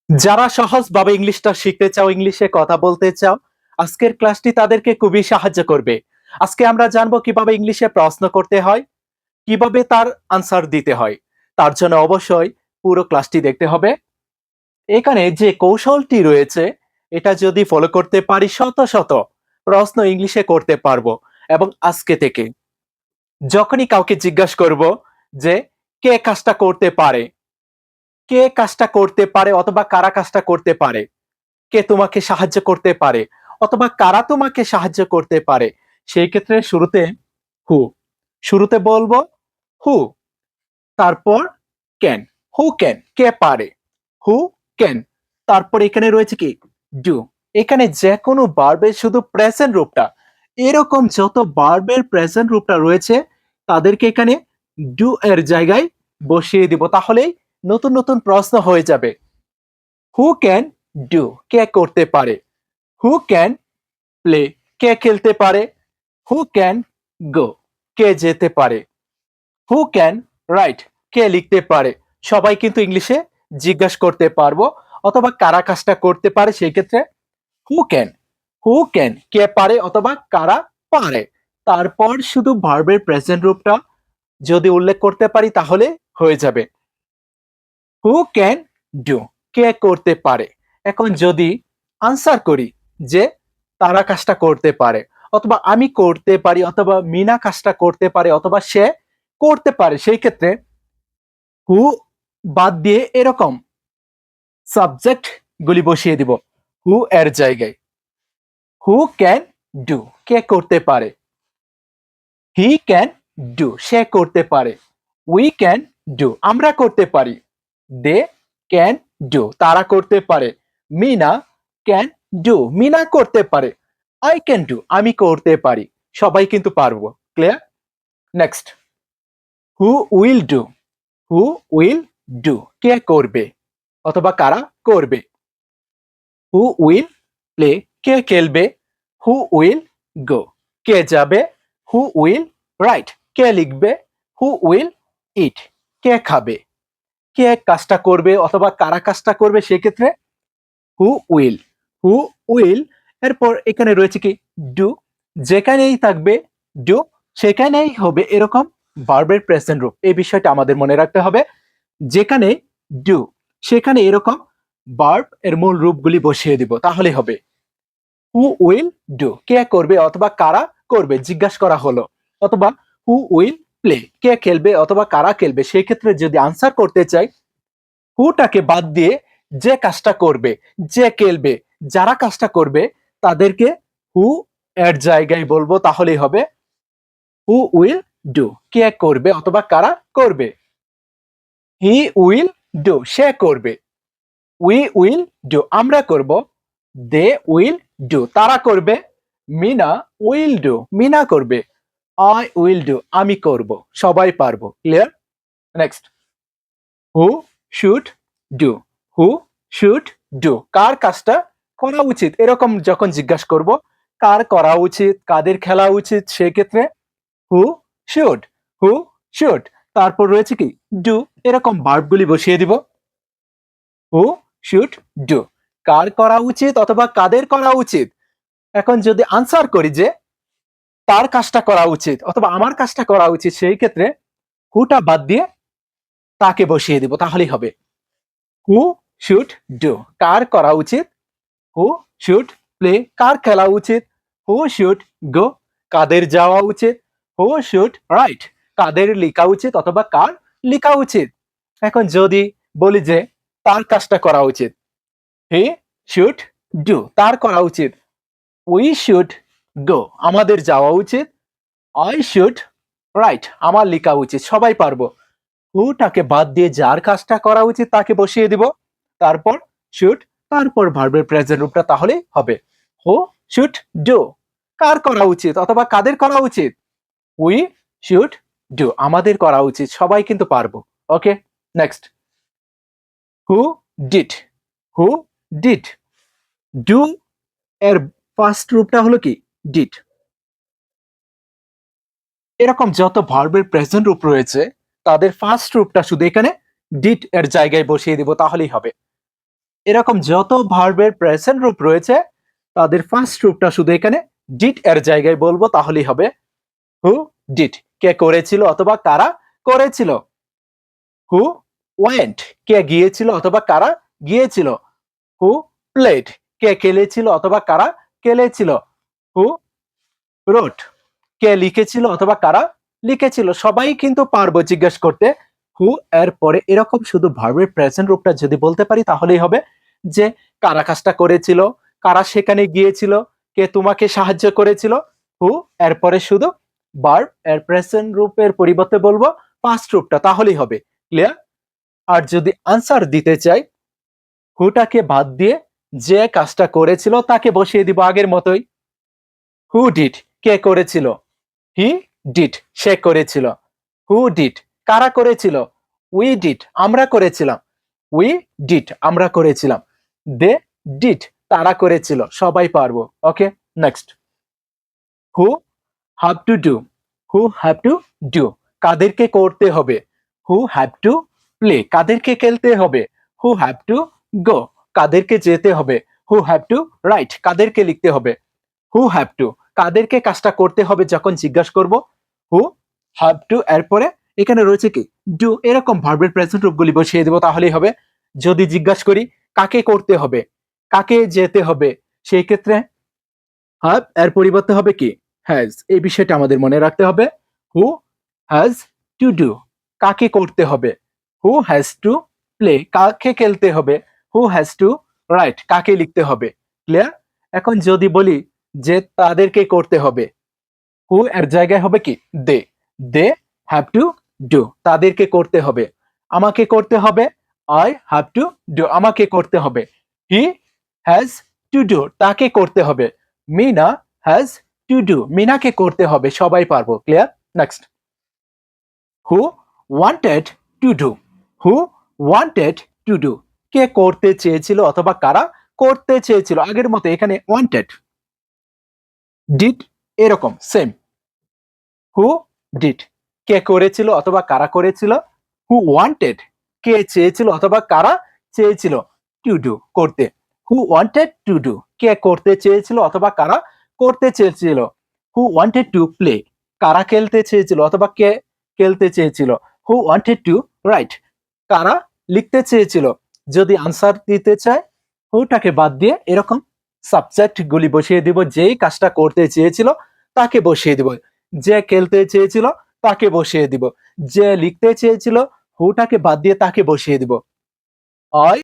যারা সহজভাবে ইংলিশটা শিখতে চাও, ইংলিশে কথা বলতে চাও, আজকের ক্লাসটি তাদেরকে খুবই সাহায্য করবে। আজকে আমরা জানবো কিভাবে ইংলিশে প্রশ্ন করতে হয়, কিভাবে তার আনসার দিতে হয়। তার জন্য অবশ্যই পুরো ক্লাসটি দেখতে হবে। এখানে যে কৌশলটি রয়েছে, এটা যদি ফলো করতে পারি শত শত প্রশ্ন ইংলিশে করতে পারবো। এবং আজকে থেকে যখনই কাউকে জিজ্ঞাসা করব যে কে কাজটা করতে পারে, কে কাজটা করতে পারে অথবা কারা কাজটা করতে পারে, কে তোমাকে সাহায্য করতে পারে অথবা কারা তোমাকে সাহায্য করতে পারে, সেই ক্ষেত্রে শুরুতে হু, শুরুতে বলবো হু, তারপর ক্যান, হু ক্যান, কে পারে, হু ক্যান, তারপর এখানে রয়েছে কি ডু। এখানে যে কোনো ভার্বের শুধু প্রেজেন্ট রূপটা, এরকম যত ভার্বের প্রেজেন্ট রূপটা রয়েছে তাদেরকে এখানে ডু এর জায়গায় বসিয়ে দিব, তাহলেই নতুন নতুন প্রশ্ন হয়ে যাবে। হু ক্যান ডু, কে করতে পারে, হু ক্যান প্লে, কে খেলতে পারে, হু ক্যান গো, কে যেতে পারে, হু ক্যান রাইট, কে লিখতে পারে। সবাই কিন্তু ইংলিশে জিজ্ঞাসা করতে পারবো অথবা কারা কাজটা করতে পারে, সেই ক্ষেত্রে হু ক্যান, হু ক্যান কে পারে অথবা কারা পারে। তারপর শুধু ভার্বের প্রেজেন্ট রূপটা যদি উল্লেখ করতে পারি তাহলে হয়ে যাবে। হু ক্যান ডু, কে করতে পারে। এখন যদি আনসার করি যে তারা কাজটা করতে পারে অথবা আমি করতে পারি অথবা মিনা কাজটা করতে পারে অথবা সে করতে পারে, সেই ক্ষেত্রে হু বাদ দিয়ে এরকম সাবজেক্ট গুলি বসিয়ে দিব হু এর জায়গায়। হু ক্যান ডু, কে করতে পারে, হি ক্যান ডু, সে করতে পারে, উই ক্যান ডু, আমরা করতে পারি, দে ক্যান ডু, তারা করতে পারে, মিনা ক্যান ডু, মিনা করতে পারে, আই ক্যান ডু, আমি করতে পারি। সবাই কিন্তু পারবো। Clear? Next, who will do, who will do, কে করবে অথবা কারা করবে, হু উইল প্লে, কে খেলবে, হু উইল গো, কে যাবে, হু উইল রাইট, কে লিখবে, হু উইল ইট, কে খাবে, কে কাজটা করবে অথবা কারা কাজটা করবে, সেক্ষেত্রে হু উইল, হু উইল। এরপর এখানে রয়েছে কি ডু, যেখানেই থাকবে ডু সেখানেই হবে এরকম ভার্বের প্রেজেন্ট রূপ। এই বিষয়টা আমাদের মনে রাখতে হবে। যেখানে ডু সেখানে এরকম ভার্ব এর মূল রূপগুলি বসিয়ে দিব, তাহলে হবে হু উইল ডু, কে করবে অথবা কারা করবে জিজ্ঞাসা করা হলো, অথবা হু উইল প্লে, কে খেলবে অথবা কারা খেলবে। সেই ক্ষেত্রে যদি আনসার করতে চাই, হুটাকে বাদ দিয়ে যে কাজটা করবে, যে খেলবে, যারা কাজটা করবে তাদেরকে হু এর জায়গায় বলবো, তাহলেই হবে হু উইল ডু, কে করবে অথবা কারা করবে, হি উইল ডু, সে করবে, উই উইল ডু, আমরা করব, দে উইল ডু, তারা করবে, মিনা উইল ডু, মিনা করবে, আই উইল ডু, আমি করব। সবাই পারবো। Clear? Next, who should do, who should do, কার কাজটা করা উচিত, এরকম যখন জিজ্ঞাসা করব কার করা উচিত, কাদের খেলা উচিত, সেক্ষেত্রে হু শুড, হু শুড, তারপর রয়েছে কি ডু, এরকম ভার্বগুলি বসিয়ে দিব। হু শুড ডু, কার করা উচিত অথবা কাদের করা উচিত। এখন যদি আনসার করি যে তার কাজটা করা উচিত অথবা আমার কাজটা করা উচিত, সেই ক্ষেত্রে হুটা বাদ দিয়ে তাকে বসিয়ে দিব, তাহলেই হবে হু শুড ডু, কার করা উচিত, হু শুড প্লে, কার খেলা উচিত, হু শুড গো, কাদের যাওয়া উচিত, হু শুড রাইট, কাদের লেখা উচিত অথবা কার লেখা উচিত। এখন যদি বলি যে তার কাজটা করা উচিত, হি শুড ডু, তার করা উচিত, উই শুড গো, আমাদের যাওয়া উচিত, আই শুড রাইট, আমার লেখা উচিত। সবাই পারবো। হুটাকে বাদ দিয়ে যার কাজটা করা উচিত তাকে বসিয়ে দিব, তারপর শুড, তারপর ভার্বের প্রেজেন্ট রূপটা, তাহলে হবে হু শুড ডু, কার করা উচিত অথবা কাদের করা উচিত, উই শুড ডু, আমাদের করা উচিত। সবাই কিন্তু পারবো। Okay, next, who did, who did, do এর ফার্স্ট রূপটা হলো কি ডিড। এরকম যত ভার্বের প্রেজেন্ট রূপ রয়েছে তাদের ফার্স্ট রূপটা শুধু এখানে ডিড এর জায়গায় বসিয়ে দিব, তাহলেই হবে এরকম যত ভার্বের প্রেজেন্ট রূপ রয়েছে তাদের ফার্স্ট রূপটা শুধু এখানে ডিড এর জায়গায় বলবো, তাহলেই হবে হু ডিড, কে করেছিল অথবা কারা করেছিল। হু ওয়েন্ট, কে গিয়েছিল অথবা কারা গিয়েছিল। হু প্লেড, কে খেলেছিল অথবা কারা খেলেছিল। হু রোট, কে লিখেছিল অথবা কারা লিখেছিল। সবাই কিন্তু পারবো জিজ্ঞেস করতে হু এর পরে এরকম শুধু ভার্বের প্রেজেন্ট রূপটা যদি বলতে পারি তাহলেই হবে যে কারা কাজটা করেছিল, কারা সেখানে গিয়েছিল, কে তোমাকে সাহায্য করেছিল। হু এরপরে শুধু ভার্ব এর প্রেজেন্ট রূপের পরিবর্তে বলবো পাস্ট রূপটা, তাহলেই হবে। ক্লিয়ার? আর যদি আনসার দিতে চাই, হুটাকে বাদ দিয়ে যে কাজটা করেছিল তাকে বসিয়ে দিব আগের মতোই। হু ডিড, কে করেছিল। হি ডিড, সে করেছিল। হু ডিড, কারা করেছিল। উই ডিড, আমরা করেছিলাম। উই ডিড, আমরা করেছিলাম। দে ডিড, তারা করেছিল। সবাই পারবো। Okay, next. Who have to do, who have to do, কাদেরকে করতে হবে। হু হ্যাভ টু প্লে, কাদেরকে খেলতে হবে। হু হ্যাভ টু গো, কাদেরকে যেতে হবে। হু হ্যাভ টু রাইট, কাদেরকে লিখতে হবে। হু হ্যাভ টু, কাদেরকে কাজটা করতে হবে যখন জিজ্ঞাসা করব। হু হ্যাভ টু এরপরে এখানে রয়েছে কি ডু, এরকম ভার্বের প্রেজেন্ট রূপগুলি বসিয়ে দেব, তাহলেই হবে। যদি জিজ্ঞাসা করি কাকে করতে হবে, কাকে যেতে হবে, সেই ক্ষেত্রে হ্যাভ এর পরিবর্তে হবে কি হ্যাজ। এই বিষয়টা আমাদের মনে রাখতে হবে। হু হ্যাজ টু ডু, কাকে করতে হবে। হু হ্যাজ টু প্লে, কাকে খেলতে হবে। হু হ্যাজ টু রাইট, কাকে লিখতে হবে। ক্লিয়ার? এখন যদি বলি যে তাদেরকে করতে হবে, হু এর জায়গায় হবে কি দে। দে হ্যাভ টু ডু, তাদেরকে করতে হবে। আমাকে করতে হবে, আই হ্যাভ টু ডু, আমাকে করতে হবে। হি হ্যাজ টু ডু, তাকে করতে হবে। মিনা হ্যাজ টু ডু, মিনাকে করতে হবে। সবাই পারবো। Clear? Next. Who wanted to do, who wanted to do, কে করতে চেয়েছিল অথবা কারা করতে চেয়েছিল। আগের মতো এখানে ওয়ান্টেড ডিড এরকম সেম। হু ডিড, কে করেছিল অথবা কারা করেছিল। হু ওয়ান্টেড, কে চেয়েছিল অথবা কারা চেয়েছিল টু ডু, করতে। হু ওয়ান্টেড টু ডু, কে করতে চেয়েছিল অথবা কারা করতে চেয়েছিল। হু ওয়ান্টেড টু প্লে, কারা খেলতে চেয়েছিল অথবা কে খেলতে চেয়েছিল। হু ওয়ান্টেড টু রাইট, কারা লিখতে চেয়েছিল। যদি আনসার দিতে চায় হুটাকে বাদ দিয়ে এরকম সাবজেক্ট গুলি বসিয়ে দিব, যেই কাজটা করতে চেয়েছিল তাকে বসিয়ে দিব। যে খেলতে চেয়েছিল তাকে বসিয়ে দিব। যে লিখতে চেয়েছিল হুটাকে বাদ দিয়ে তাকে বসিয়ে দিব। আই